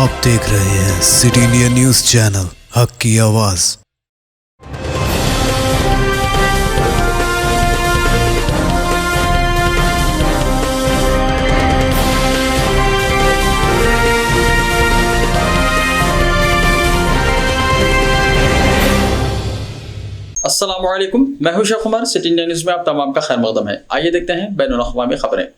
आप देख रहे हैं सिटी इंडिया न्यूज चैनल, हक की आवाज। अस्सलाम वालेकुम, मैं हूं Sheikh Umar. City India news में आप तमाम का खैर मकदम है। आइए देखते हैं बैनुल अक़वामी खबरें।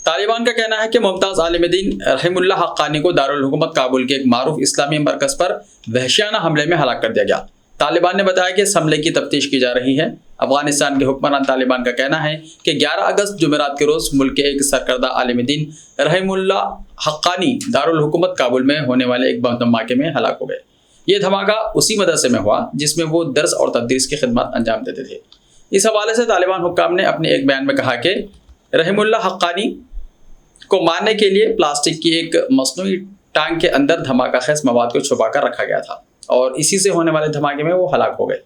तालिबान का कहना है कि मुमताज़ आलिम-ए-दीन रहमुल्लाह हक्कानी को दारुल हुकूमत काबुल के एक मारूफ इस्लामी मरकज़ पर वहशियाना हमले में हलाक कर दिया गया। तालिबान ने बताया कि इस हमले की तफ्तीश की जा रही है। अफगानिस्तान के हुक्मरान तालिबान का कहना है कि 11 अगस्त जुमेरात के रोज़ मुल्क के एक सरकर्दा आलिम-ए-दीन रहमुल्लाह हक्कानी दारुल हुकूमत काबुल में होने वाले एक बम धमाके में हलाक हो गए। ये धमाका उसी मदरसे में हुआ जिसमें वो दर्स और तदरीस की खिदमत अंजाम देते थे। इस हवाले से तालिबान हुक्काम ने अपने एक बयान में कहा कि रहमुल्लाह हक्कानी को मारने के लिए प्लास्टिक की एक मसनूई टांग के अंदर धमाका खेज मवाद को छुपा कर रखा गया था और इसी से होने वाले धमाके में वो हलाक हो गए।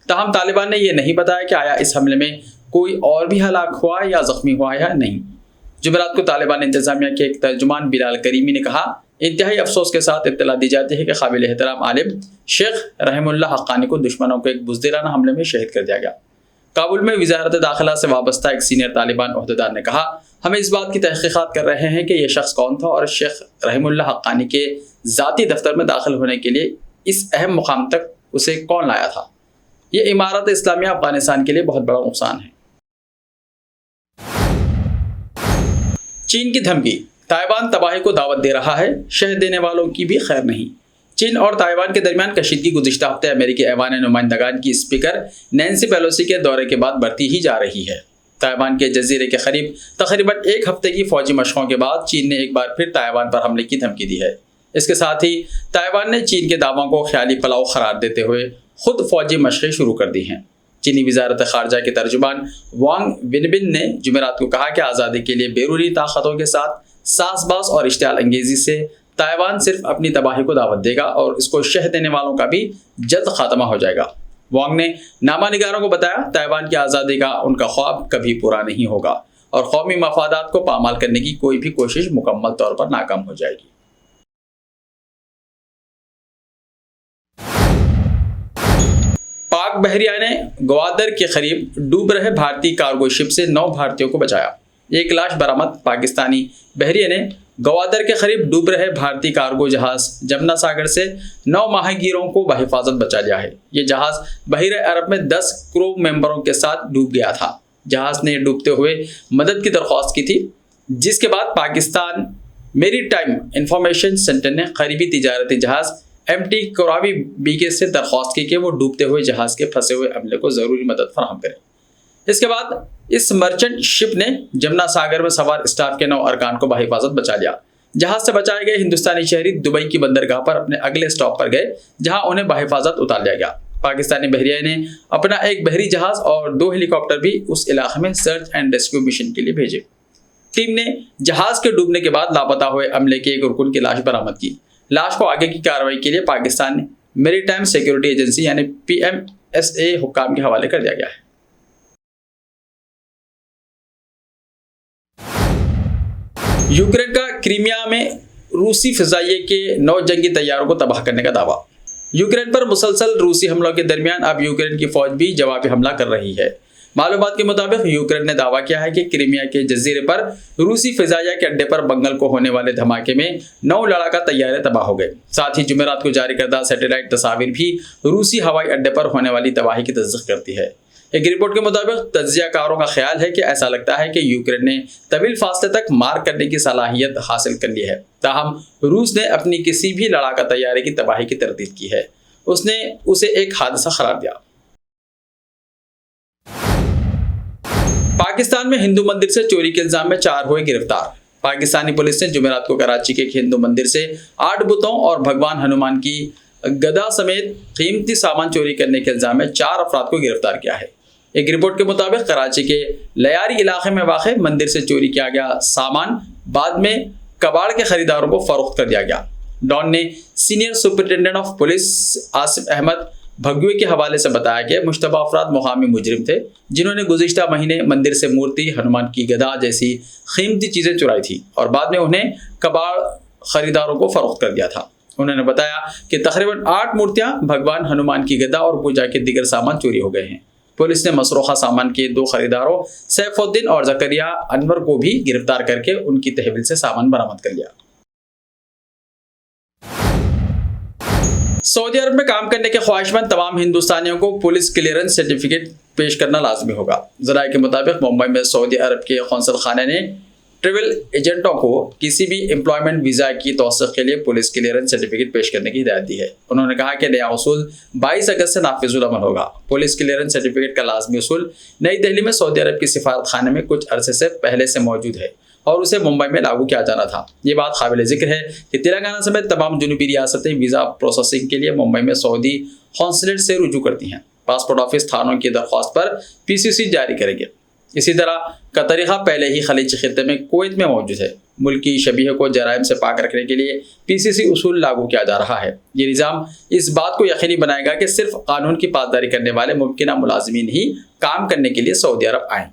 ताहम तालिबान ने यह नहीं बताया कि आया इस हमले में कोई और भी हलाक हुआ या जख्मी हुआ या नहीं। जुमेरात को तालिबान इंतजामिया के एक तर्जुमान बिलाल करीमी ने कहा, इंतहाई अफसोस के साथ इत्तला दी जाती है कि काबिल एहतराम आलिम शेख रहमुल्लाह हक्कानी को दुश्मनों के एक बुज़दिराना हमले में शहीद कर दिया गया। काबुल में वज़ारत दाखिला से वाबस्ता एक सीनियर तालिबान ओहदेदार ने कहा, हमें इस बात की तहक़ीक़ात कर रहे हैं कि यह शख्स कौन था और शेख रहमुल्लाह हक्कानी के ज़ाती दफ्तर में दाखिल होने के लिए इस अहम मुकाम तक उसे कौन लाया था। यह इमारत इस्लामिया अफगानिस्तान के लिए बहुत बड़ा नुकसान है। चीन की धमकी, ताइवान तबाही को दावत दे रहा है, शह देने वालों की भी खैर नहीं। चीन और ताइवान के दरमियान कशीदगी गुज़िश्ता हफ्ते अमेरिकी ऐवान नुमाइंदगान की स्पीकर नैन्सी पेलोसी के दौरे के बाद बढ़ती ही जा रही है। ताइवान के जजीरे के करीब तकरीबन एक हफ्ते की फौजी मशकों के बाद चीन ने एक बार फिर ताइवान पर हमले की धमकी दी है। इसके साथ ही ताइवान ने चीन के दावों को ख्याली पलाव करार देते हुए खुद फौजी मशक़ें शुरू कर दी हैं। चीनी वज़ारत ख़ारजा के तर्जुमान वांग विनबिन ने जुमेरात को कहा कि आज़ादी के लिए बैरूनी ताकतों के साथ सासबास और इश्तियाल अंगेज़ी से ताइवान सिर्फ अपनी तबाही को दावत देगा और इसको शह देने वालों का भी जल्द खात्मा हो जाएगा। वांग ने नामा निगारों को बताया, ताइवान की आज़ादी का उनका ख्वाब कभी पूरा नहीं होगा और कौमी मफादात को पामाल करने की कोई भी कोशिश मुकम्मल तौर पर नाकाम हो जाएगी। पाक बहरिया ने ग्वादर के करीब डूब रहे भारतीय कार्गो शिप से 9 भारतीयों को बचाया। एक लाश बरामद, पाकिस्तानी बहरिया ने ग्वादर के करीब डूब रहे भारतीय कार्गो जहाज जमुना सागर से 9 माहीगीरों को बहिफाजत बचा लिया है। ये जहाज बहरे अरब में 10 क्रू मेंबरों के साथ डूब गया था। जहाज ने डूबते हुए मदद की दरख्वास्त की थी, जिसके बाद पाकिस्तान मेरीटाइम इंफॉर्मेशन सेंटर ने करीबी तिजारती जहाज MT कोरावी बीके से दरख्वास्त की कि वो डूबते हुए जहाज के फंसे हुए अमले को ज़रूरी मदद फराहम करे। इसके बाद इस मर्चेंट शिप ने जमुना सागर में सवार स्टाफ के 9 अरकान को बहिफाजत बचा लिया। जहाज से बचाए गए हिंदुस्तानी शहरी दुबई की बंदरगाह पर अपने अगले स्टॉप पर गए, जहां उन्हें बहिफाजत उतार लिया गया। पाकिस्तानी बहरिया ने अपना एक बहरी जहाज और 2 हेलीकॉप्टर भी उस इलाके में सर्च एंड रेस्क्यू मिशन के लिए भेजे। टीम ने जहाज के डूबने के बाद लापता हुए अमले के एक रुकन की लाश बरामद की। लाश को आगे की कार्रवाई के लिए पाकिस्तान मेरीटाइम सिक्योरिटी एजेंसी यानी PMSA हुक्काम के हवाले कर दिया गया है। यूक्रेन का क्रीमिया में रूसी फ़िज़ाइये के 9 जंगी तैयारों को तबाह करने का दावा। यूक्रेन पर मुसलसल रूसी हमलों के दरमियान अब यूक्रेन की फ़ौज भी जवाबी हमला कर रही है। मालूमात के मुताबिक यूक्रेन ने दावा किया है कि क्रीमिया के जजीरे पर रूसी फ़िज़ाइया के अड्डे पर मंगल को होने वाले धमाके में 9 लड़ाका तैयारे तबाह हो गए। साथ ही जुमेरात को जारी करदा सैटेलाइट तस्वीर भी रूसी हवाई अड्डे पर होने वाली तबाही की तस्दीक करती है। एक रिपोर्ट के मुताबिक तज्जियाकारों का ख्याल है कि ऐसा लगता है कि यूक्रेन ने तवील फासले तक मार करने की सलाहियत हासिल कर ली है। ताहम रूस ने अपनी किसी भी लड़ाका तैयारे की तबाही की तरदीद की है। उसने उसे एक हादसा करार दिया। पाकिस्तान में हिंदू मंदिर से चोरी के इल्जाम में 4 हुए गिरफ्तार। पाकिस्तानी पुलिस ने जुमेरात को कराची के एक हिंदू मंदिर से 8 बुतों और भगवान हनुमान की गदा समेत कीमती सामान चोरी करने के इल्जाम में 4 अफराद को गिरफ्तार किया है। एक रिपोर्ट के मुताबिक कराची के लयारी इलाके में वाक़ मंदिर से चोरी किया गया सामान बाद में कबाड़ के खरीदारों को फरोख्त कर दिया गया। डॉन ने senior superintendent of police Asif Ahmed Bhagwe के हवाले से बताया कि मुश्तबा अफराद मुकामी मुजरिम थे, जिन्होंने गुज़िश्ता महीने मंदिर से मूर्ति, हनुमान की गदा जैसी कीमती चीज़ें चुराई थी और बाद में उन्हें कबाड़ खरीदारों को फरोख्त कर दिया था। उन्होंने बताया कि तकरीबन 8 मूर्तियां, भगवान हनुमान की गदा और पूजा के दीगर सामान चोरी हो गए हैं। पुलिस ने मसरूखा सामान के 2 खरीदारों सैफुद्दीन और जकरिया अनवर को भी गिरफ्तार करके उनकी तहवील से सामान बरामद कर लिया। सऊदी अरब में काम करने के ख्वाहिशमंद तमाम हिंदुस्तानियों को पुलिस क्लियरेंस सर्टिफिकेट पेश करना लाजमी होगा। ज़राए के मुताबिक मुंबई में सऊदी अरब के कौंसल खाने ने ट्रैवल एजेंटों को किसी भी एम्प्लॉयमेंट वीज़ा की तौसीक़ के लिए पुलिस क्लियरेंस सर्टिफिकेट पेश करने की हिदायत दी है। उन्होंने कहा कि नया उसूल 22 अगस्त से नाफिजुल अमल होगा। पुलिस क्लियरेंस सर्टिफिकेट का लाजमी उसूल नई दिल्ली में सऊदी अरब की सिफारत खाने में कुछ अरसे से पहले से मौजूद है और उसे मुंबई में लागू किया जाना था। ये बात काबिल जिक्र है कि तेलंगाना समेत तमाम जुनूबी रियासतें वीज़ा प्रोसेसिंग के लिए मुंबई में सऊदी कौंसलेट से रुजू करती हैं। पासपोर्ट ऑफिस थानों की दरख्वास्त पर PCC जारी करेंगे। इसी तरह का तरीका पहले ही खलीज खित्ते में कुवैत में मौजूद है। मुल्क की शबीह को जराइम से पाक रखने के लिए PCC उसूल लागू किया जा रहा है। ये निज़ाम इस बात को यकीनी बनाएगा कि सिर्फ कानून की पासदारी करने वाले मुमकिन मुलाजिमीन ही काम करने के लिए सऊदी अरब आएँ।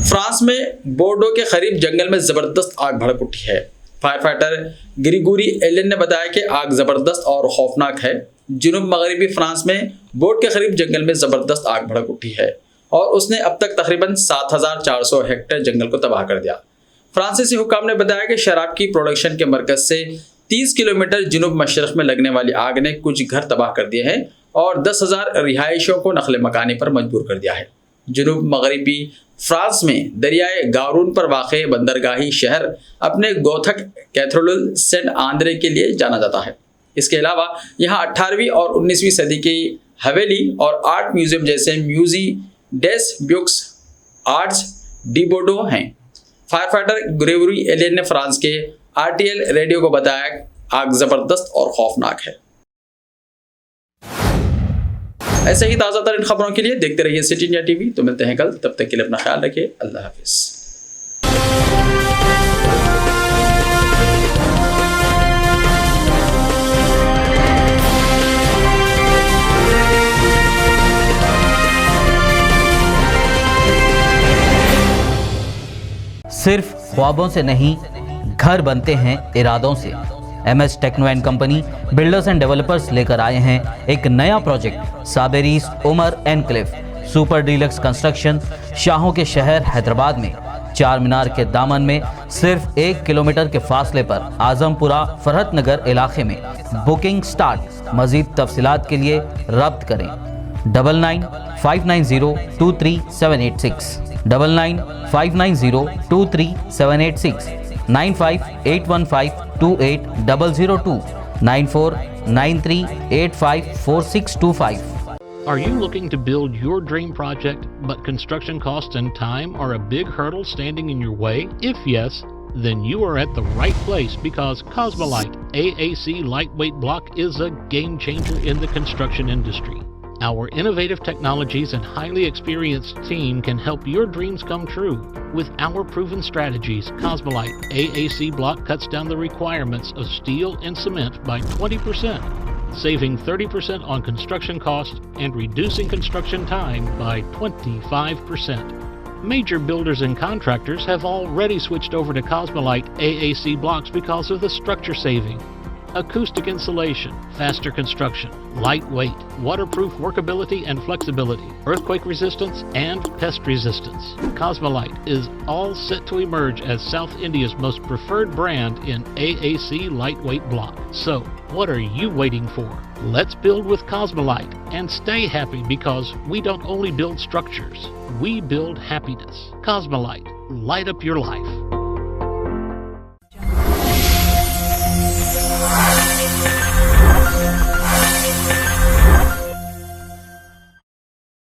फ्रांस में बोर्डो के करीब जंगल में ज़बरदस्त आग भड़क उठी है। फायर फाइटर ग्रिगोरी एलेन ने बताया कि आग ज़बरदस्त और खौफनाक है। जुनूब मगरबी फ्रांस में बोर्ड के करीब जंगल में ज़बरदस्त आग भड़क उठी है और उसने अब तक तकरीबन 7,400 हेक्टेयर जंगल को तबाह कर दिया। फ्रांसीसी हुक्काम ने बताया कि शराब की प्रोडक्शन के मरकज़ से 30 किलोमीटर जुनूब मशरक़ में लगने वाली आग ने कुछ घर तबाह कर दिए हैं और 10,000 रिहायशियों को नकल मकानी पर मजबूर कर दिया है। जुनूब मगरबी फ्रांस में दरियाए गारून पर वाक़े बंदरगाही शहर अपने गोथक कैथेड्रल सेंट आंद्रे के लिए जाना जाता है। इसके अलावा यहाँ 18वीं और 19वीं सदी की हवेली और आर्ट म्यूजियम जैसे म्यूजी डेस ब्यूक्स आर्ट्स डिबोडो हैं। फायर फाइटर ग्रेगोरी एलेन ने फ्रांस के RTL रेडियो को बताया आग ज़बरदस्त और खौफनाक है। ऐसे ही ताज़ा तरीन खबरों के लिए देखते रहिए सिटी इंडिया टीवी। तो मिलते हैं कल, तब तक के लिए अपना ख्याल रखिए। अल्लाह हाफिज़। सिर्फ ख्वाबों से नहीं, घर बनते हैं इरादों से। MS Techno and company builders and developers लेकर आए हैं एक नया प्रोजेक्ट साबेरीज Umar enclave super deluxe construction. शाहों के शहर हैदराबाद में 4 मीनार के दामन में सिर्फ 1 किलोमीटर के फासले पर आजमपुरा फरहत नगर इलाके में। Booking start. मजीद तफसीलात के लिए रब्त करें 9959023786 9959023786 9581528002 9493854625. Are you looking to build your dream project, but construction costs and time are a big hurdle standing in your way? If yes, then you are at the right place, because Cosmolite AAC lightweight block is a game changer in the construction industry. Our innovative technologies and highly experienced team can help your dreams come true. With our proven strategies, Cosmolite AAC block cuts down the requirements of steel and cement by 20%, saving 30% on construction costs and reducing construction time by 25%. Major builders and contractors have already switched over to Cosmolite AAC blocks because of the structure saving. Acoustic insulation, faster construction, lightweight, waterproof workability and flexibility, earthquake resistance and pest resistance. Cosmolite is all set to emerge as South India's most preferred brand in AAC lightweight block. So, what are you waiting for? Let's build with Cosmolite and stay happy, because we don't only build structures, we build happiness. Cosmolite, light up your life.